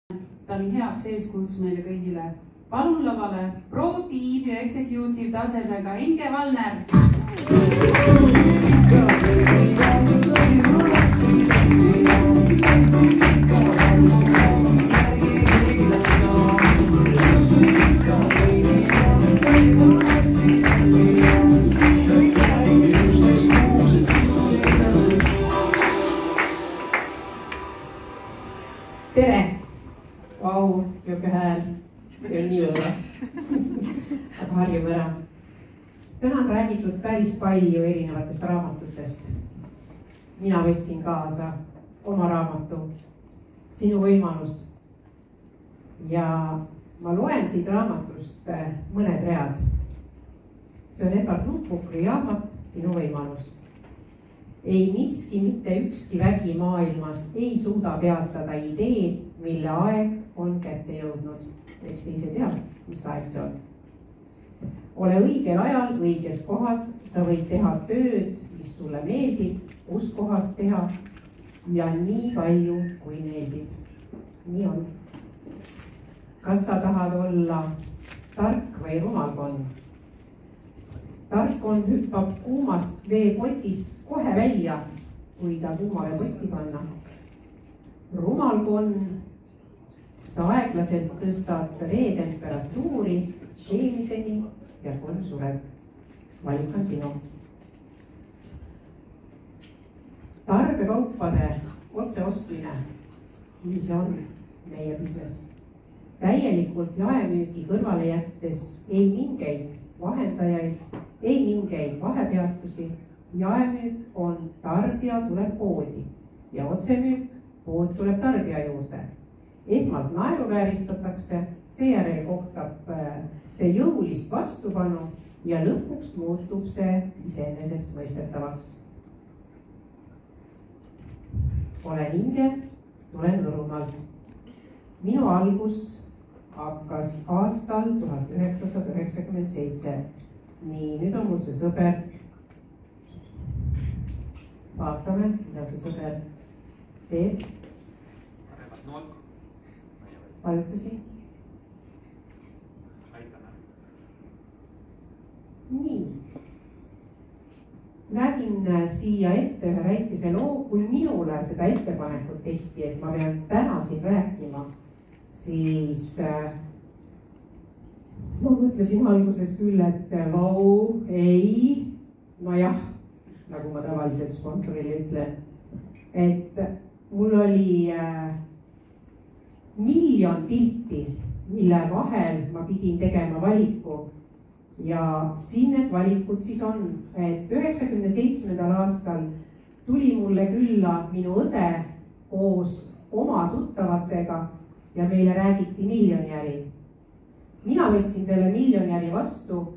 Ta on heaks eeskujuks meile kõigile. Palun lavale Pro Tiim ja Executive tasemega Inge Valner. Tere! Vau, joke hääl. See on nii võõras. Aga harjume ära. Täna on räägitud päris palju erinevatest raamatutest. Mina võtsin kaasa oma raamatu Sinu võimalus. Ja ma loen siit raamatust mõned read. See on Edward Luttbukri raamat Sinu võimalus. Ei miski, mitte ükski vägi maailmas ei suuda peatada ideed, mille aeg on kätte jõudnud. Eks te ise tea, mis aeg see on. Ole õigel ajal, õiges kohas, sa võid teha tööd, mis sulle meeldib, kus kohas teha ja nii palju, kui meeldib. Nii on. Kas sa tahad olla tark või rumalkonn? Tarkkonn hüppab kuumast veepotist kohe välja, kui ta kuumale posti panna. Rumalkonn, sa aeglaselt tõstad vee temperatuuri eelmiseni ja konn sureb. Valik on sinu. Tarbekaupade otseostmine, nii see on meie business. Täielikult jaemüüki kõrvale jättes ei mingeid vahendajaid, ei mingeid vahepeatusi. Jaemüük on tarbija tuleb poodi ja otsemüük pood tuleb tarbija juurde. Esmalt naeruvääristatakse, seejärel kohtab see jõulist vastupanu ja lõpuks muutub see iseenesest mõistetavaks. Olen Inge, tulen Võrumaalt. Minu algus hakkas aastal 1997. Nii, nüüd on mul see sõber. Vaatame, mida see sõber teeb. Vajutasin. Nii. Räägin siia ette ühe väikese loo, kui minule seda ettepanekut tehti, et ma pean täna siin rääkima, siis ma mõtlesin alguses küll, et vau, ei, no jah, nagu ma tavaliselt sponsorile ütlen, et mul oli miljon pilti, mille vahel ma pidin tegema valiku ja siin need valikud siis on, et 97. aastal tuli mulle külla minu õde koos oma tuttavatega ja meile räägiti miljonäri. Mina võtsin selle miljonäri vastu,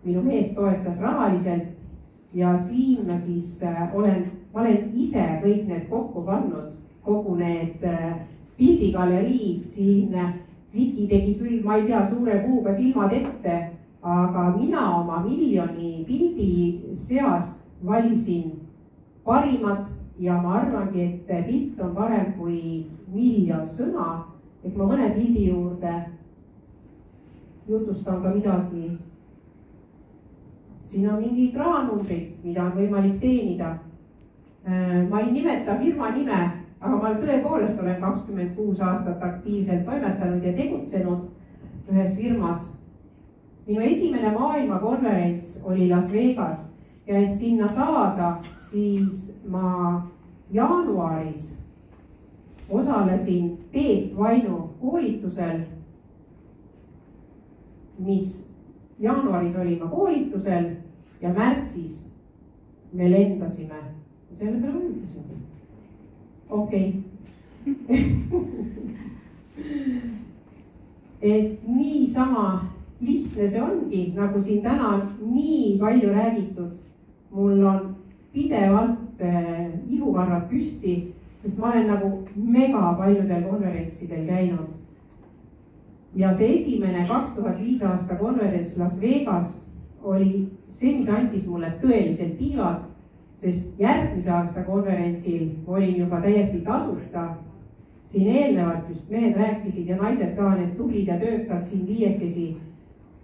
minu mees toetas rahaliselt ja siin ma siis olen ise kõik need kokku pannud, kogu need pildigaleriid siin. Viki tegi küll, ma ei tea, suure puuga silmad ette, aga mina oma miljoni pildi seast valisin parimad ja ma arvangi, et pilt on parem kui miljon sõna, et ma mõne pildi juurde jutustan ka midagi. Siin on mingid rahanumbrid, mida on võimalik teenida. Ma ei nimeta firma nime, aga ma tõepoolest olen 26 aastat aktiivselt toimetanud ja tegutsenud ühes firmas. Minu esimene maailmakonverents oli Las Vegas ja et sinna saada, siis ma jaanuaris osalesin Peep Vainu koolitusel, mis jaanuaris oli ma koolitusel ja märtsis me lendasime. Selle peale ma ütlesingi. Okei. Et nii sama lihtne see ongi, nagu siin täna on nii palju räägitud. Mul on pidevalt ihukarvad püsti, sest ma olen nagu mega paljudel konverentsidel käinud. Ja see esimene 2005 aasta konverents Las Vegas oli see, mis andis mulle tõeliselt tiivad, sest järgmise aasta konverentsil olin juba täiesti tasuta siin eelnevalt just mehed rääkisid ja naised ka, need tublid ja töökad siin viiekesi,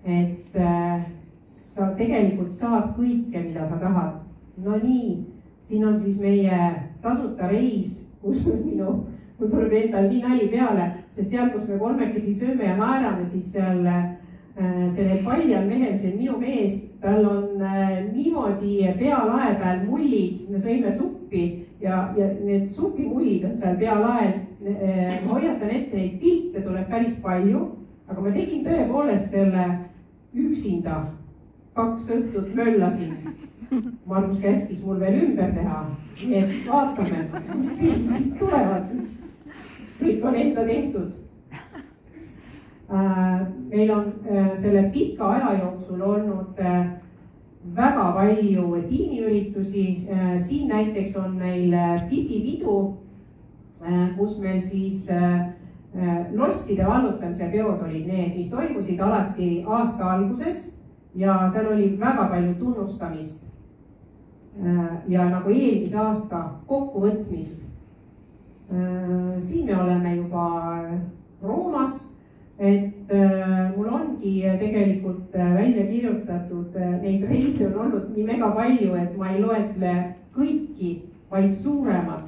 et sa tegelikult saad kõike, mida sa tahad. No nii, siin on siis meie tasuta reis, kus mul tuleb endal nii nali peale, sest seal, kus me kolmekesi sööme ja naerame, siis seal sellel paljal mehel, see on minu mees, tal on niimoodi pealae peal mullid, me sõime suppi ja need supimullid on seal pealael. Ma hoiatan ette, neid pilte tuleb päris palju, aga ma tegin tõepoolest selle üksinda 2 õhtut möllasin. Margus käskis mul veel ümber teha, et vaatame, mis pildid tulevad. Kõik on enda tehtud. Meil on selle pika aja jooksul olnud väga palju tiimiüritusi. Siin näiteks on meil pipipidu, kus meil siis losside vallutamise peod olid need, mis toimusid alati aasta alguses ja seal oli väga palju tunnustamist ja nagu eelmise aasta kokkuvõtmist. Siin me oleme juba Roomas, et mul ongi tegelikult välja kirjutatud, neid reise on olnud nii mega palju, et ma ei loetle kõiki, vaid suuremad.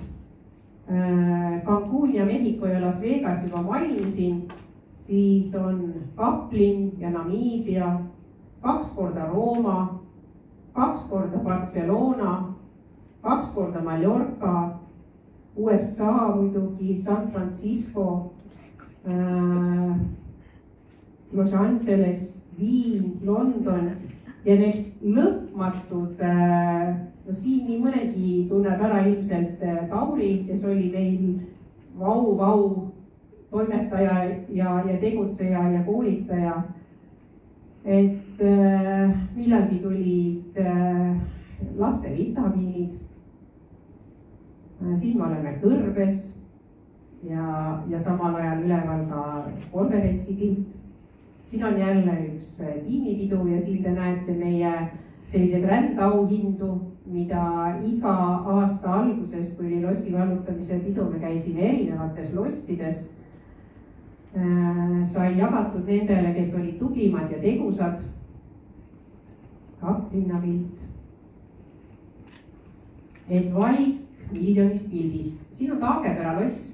Cancun ja Mehhiko ja Las Vegas juba mainisin, siis on Kaplin ja Namiibia, 2 korda Rooma, 2 korda Barcelona, 2 korda Mallorca, USA muidugi, San Francisco, Los Angeles, Viin, London ja need lõpmatud, no siin nii mõnegi tunneb ära ilmselt Tauri, kes oli meil vau toimetaja ja tegutseja ja koolitaja. Et millalgi tulid laste vitamiinid. Siin me oleme Kõrbes ja samal ajal üleval ka konverentsipilt. Siin on jälle üks tiimipidu ja siin te näete meie sellised rändauhindu, mida iga aasta alguses, kui oli lossi vallutamise pidu, me käisime erinevates lossides. Sai jagatud nendele, kes olid tublimad ja tegusad. Kaplinna pilt. Et valik miljonist pildist. Siin on Taagepera loss,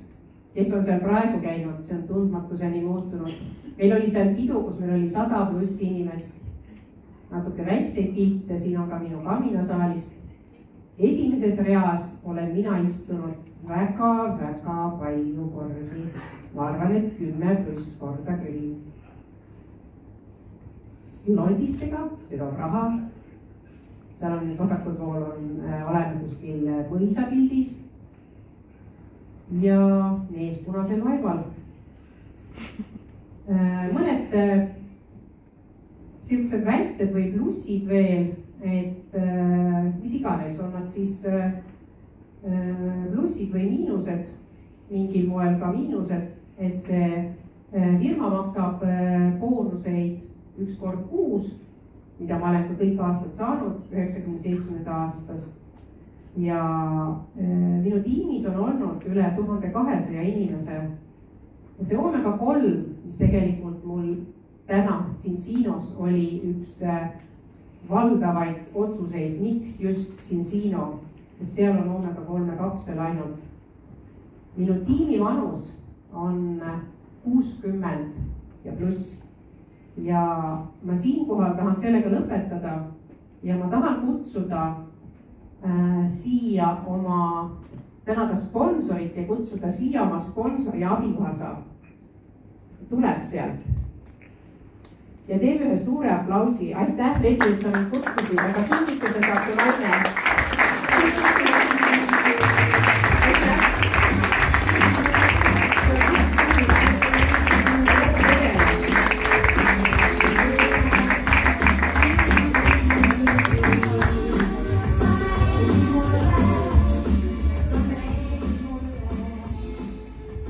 kes on seal praegu käinud, see on tundmatuseni muutunud. Meil oli seal pidu, kus meil oli 100+ inimest. Natuke väikseid pilte, siin on ka minu kaminasaalist. Esimeses reas olen mina istunud väga palju kordi. Ma arvan, et 10+ korda küll. Londistega, see toob raha. Seal on vasakul pool oleme kuskil mõisapildis. Ja mees punasel vaibal. Mõned siuksed väited või plussid veel, et mis iganes on nad siis plussid või miinused, mingil moel ka miinused, et see firma maksab boonuseid 1 kord kuus, mida ma olen ka kõik aastad saanud 97. aastast. Ja minu tiimis on olnud üle 1200 inimese. Ja see Omega 3, mis tegelikult mul täna siin Siinos oli üks valdavaid otsuseid, miks just siin Siino, sest seal on Omega 3 kapsel ainult. Minu tiimi vanus on 60 ja pluss. Ja ma siinkohal tahan sellega lõpetada ja ma tahan kutsuda siia oma tänada sponsorit ja kutsuda siia oma sponsori abikaasa. Tuleb sealt. Ja teeme ühe suure aplausi. Aitäh, Redi, et sa mind kutsusid, aga kinnituse saab su naine.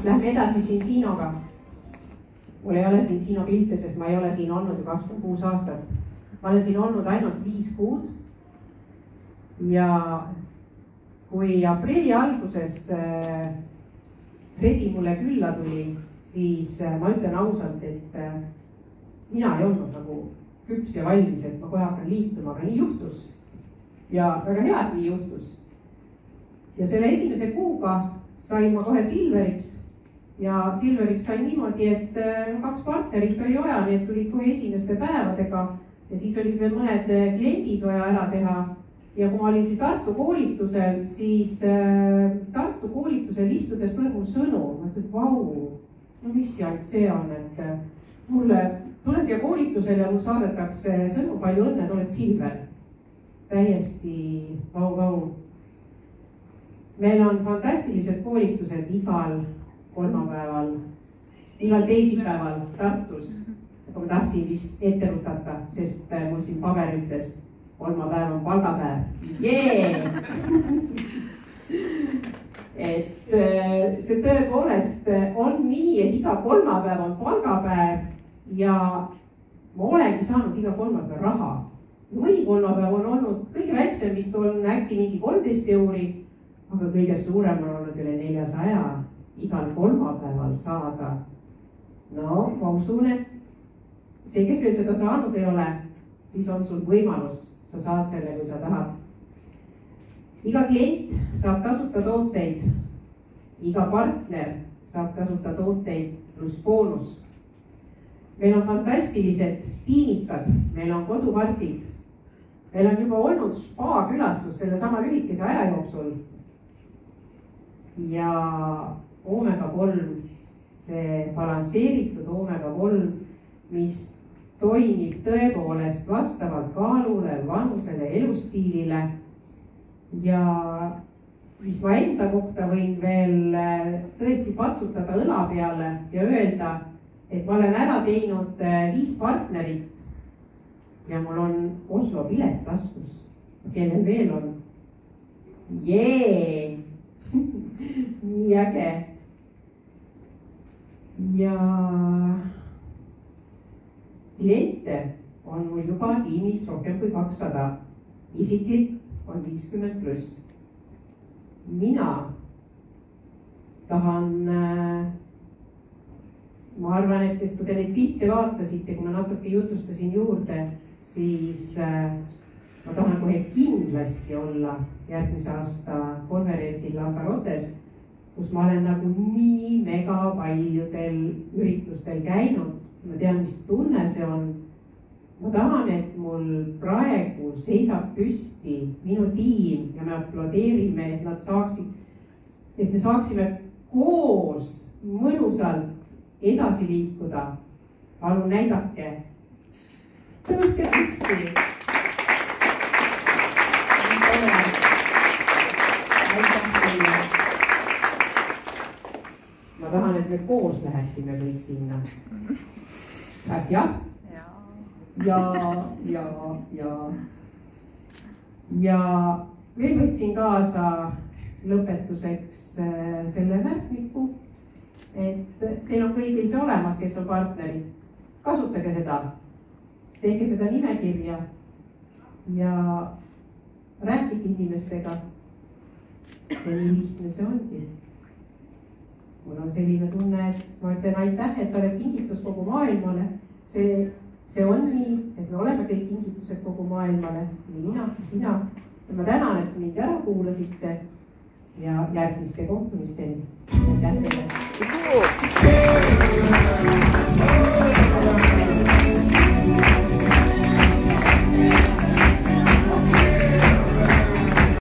Lähme edasi siin Siinoga. Mul ei ole siin Siino pilte, sest ma ei ole siin olnud 26 aastat. Ma olen siin olnud ainult 5 kuud. Ja kui aprilli alguses Fredi mulle külla tuli, siis ma ütlen ausalt, et mina ei olnud nagu küps ja valmis, et ma kohe hakkan liituma, aga nii juhtus. Ja väga hea, et nii juhtus. Ja selle esimese kuuga sain ma kohe Silveriks. Ja Silveriks sain niimoodi, et 2 partnerit oli vaja, nii et tulid kohe esimeste päevadega ja siis olid veel mõned kliendid vaja ära teha. Ja kui ma olin siis Tartu koolitusel, siis Tartu koolitusel istudes tuleb mul sõnum. Ma ütlesin, et vau, no mis see on, et mulle tulen siia koolitusel ja mul saadetakse sõnum palju õnne, oled Silver. Täiesti vau. Meil on fantastilised koolitused igal kolmapäeval, igal teisipäeval Tartus. Aga ma tahtsin vist ette rutata, sest mul siin paber ütles, kolmapäev on palgapäev. Et see tõepoolest on nii, et iga kolmapäev on palgapäev ja ma olengi saanud iga kolmapäev raha. Mõni kolmapäev on olnud, kõige väiksem vist on äkki mingi 13 euri, aga kõige suurem on olnud üle 400 igal kolmapäeval saada. No, ma usun, et see, kes veel seda saanud ei ole, siis on sul võimalus, sa saad selle, kui sa tahad. Iga klient saab tasuta tooteid, iga partner saab tasuta tooteid pluss boonus. Meil on fantastilised tiimikad, meil on kodupartid, meil on juba olnud spa külastus selle sama lühikese aja jooksul. Ja Omega-3, see balansseeritud Omega-3, mis toimib tõepoolest vastavalt kaalule, vanusele, elustiilile ja mis ma enda kohta võin veel tõesti patsutada õla peale ja öelda, et ma olen ära teinud 5 partnerit ja mul on Oslo pilet taskus. Kellel veel on? Nii äge. Ja kliente on mul juba tiimis rohkem kui 200. Isiklik on 50+. Mina tahan, ma arvan, et kui te neid pilte vaatasite, kui ma natuke jutustasin juurde, siis ma tahan kohe kindlasti olla järgmise aasta konverentsil Lanzarotes, kus ma olen nagu nii mega paljudel üritustel käinud. Ma tean, mis tunne see on. Ma tahan, et mul praegu seisab püsti minu tiim ja me aplodeerime, et nad saaksid, et me saaksime koos mõnusalt edasi liikuda. Palun näidake. Tõuske püsti. Ma tahan, et me koos läheksime kõik sinna. Kas jah? Ja veel võtsin kaasa lõpetuseks selle märkmiku, et teil on kõigil see olemas, kes on partnerid. Kasutage seda, tehke seda nimekirja ja rääkige inimestega. Ja nii lihtne see ongi. Mul on selline tunne, et ma ütlen aitäh, et sa oled kingitus kogu maailmale. See on nii, et me oleme kõik kingitused kogu maailmale, nii mina kui sina. Ja ma tänan, et mind ära kuulasite ja järgmiste kohtumisteni. Aitäh teile!